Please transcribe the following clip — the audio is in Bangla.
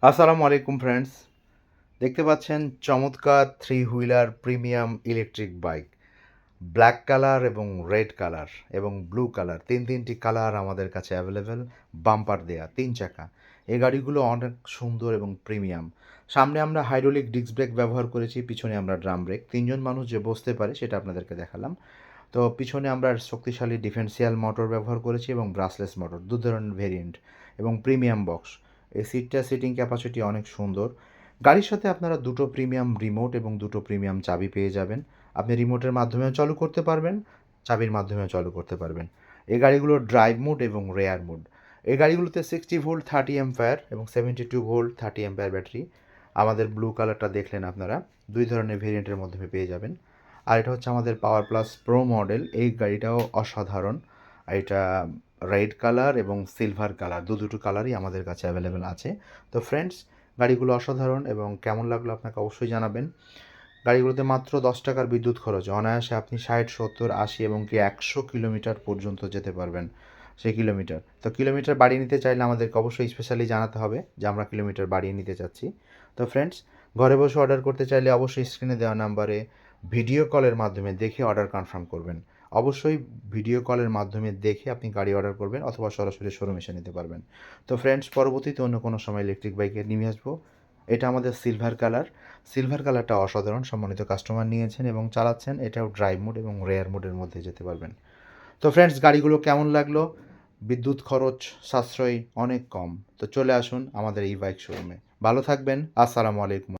আসসালামু আলাইকুম ফ্রেন্ডস, দেখতে পাচ্ছেন চমৎকার three wheeler premium electric bike. Black colour এবং রেড কালার এবং ব্লু কালার, তিনটি কালার আমাদের কাছে অ্যাভেলেবেল। বাম্পার দেয়া 3 চাকা। এই গাড়িগুলো অনেক সুন্দর এবং প্রিমিয়াম। সামনে আমরা হাইড্রোলিক ডিস্ক ব্রেক ব্যবহার করেছি, পিছনে আমরা ড্রাম ব্রেক। 3জন মানুষ যে বসতে পারে সেটা আপনাদেরকে দেখালাম। তো পিছনে আমরা শক্তিশালী ডিফেন্সিয়াল মোটর ব্যবহার করেছি এবং ব্রাসলেস মোটর, দু ধরনের ভেরিয়েন্ট এবং প্রিমিয়াম বক্স। এই সিটিং ক্যাপাসিটি অনেক সুন্দর। গাড়ির সাথে আপনারা দুটো প্রিমিয়াম রিমোট এবং দুটো প্রিমিয়াম চাবি পেয়ে যাবেন। আপনি রিমোটের মাধ্যমেও চালু করতে পারবেন, চাবির মাধ্যমেও চালু করতে পারবেন। এই গাড়িগুলোর ড্রাইভ মোড এবং রেয়ার মোড। এই গাড়িগুলোতে 60 ভোল্ট 30 অ্যাম্পিয়ার এবং 72 ভোল্ট 30 অ্যাম্পিয়ার ব্যাটারি। আমাদের ব্লু কালারটা দেখলেন আপনারা, দুই ধরনের ভেরিয়েন্টের মধ্যে পেয়ে যাবেন। আর এটা হচ্ছে আমাদের পাওয়ার প্লাস প্রো মডেল। এই গাড়িটাও অসাধারণ। এটা রেড কালার এবং সিলভার কালার, দুটো কালারই আমাদের কাছে অ্যাভেলেবেল আছে। তো ফ্রেন্ডস, গাড়িগুলো অসাধারণ এবং কেমন লাগলো আপনাকে অবশ্যই জানাবেন। গাড়িগুলোতে মাত্র 10 টাকার বিদ্যুৎ খরচ, অনায়াসে আপনি 60, 70, 80 এবং কি 100 কিলোমিটার পর্যন্ত যেতে পারবেন। সেই কিলোমিটার তো কিলোমিটার বাড়িয়ে নিতে চাইলে আমাদেরকে অবশ্যই স্পেশালি জানাতে হবে যে আমরা কিলোমিটার বাড়িয়ে নিতে চাচ্ছি। তো ফ্রেন্ডস, ঘরে বসে অর্ডার করতে চাইলে অবশ্যই স্ক্রিনে দেওয়া নাম্বারে ভিডিও কলের মাধ্যমে দেখে অর্ডার কনফার্ম করবেন। অবশ্যই ভিডিও কলের মাধ্যমে দেখে আপনি গাড়ি অর্ডার করবেন অথবা সরাসরি শোরুম এসে নিতে পারবেন। তো ফ্রেন্ডস, পরবর্তীতে অন্য কোনো সময় ইলেকট্রিক বাইকে নিয়ে আসবো। এটা আমাদের সিলভার কালার। সিলভার কালারটা অসাধারণ, সম্মানিত কাস্টমার নিয়েছেন এবং চালাচ্ছেন। এটাও ড্রাইভ মোড এবং রেয়ার মোডের মধ্যে যেতে পারবেন। তো ফ্রেন্ডস, গাড়িগুলো কেমন লাগলো? বিদ্যুৎ খরচ সাশ্রয়ী, অনেক কম। তো চলে আসুন আমাদের এই বাইক শোরুমে। ভালো থাকবেন। আসসালামু আলাইকুম।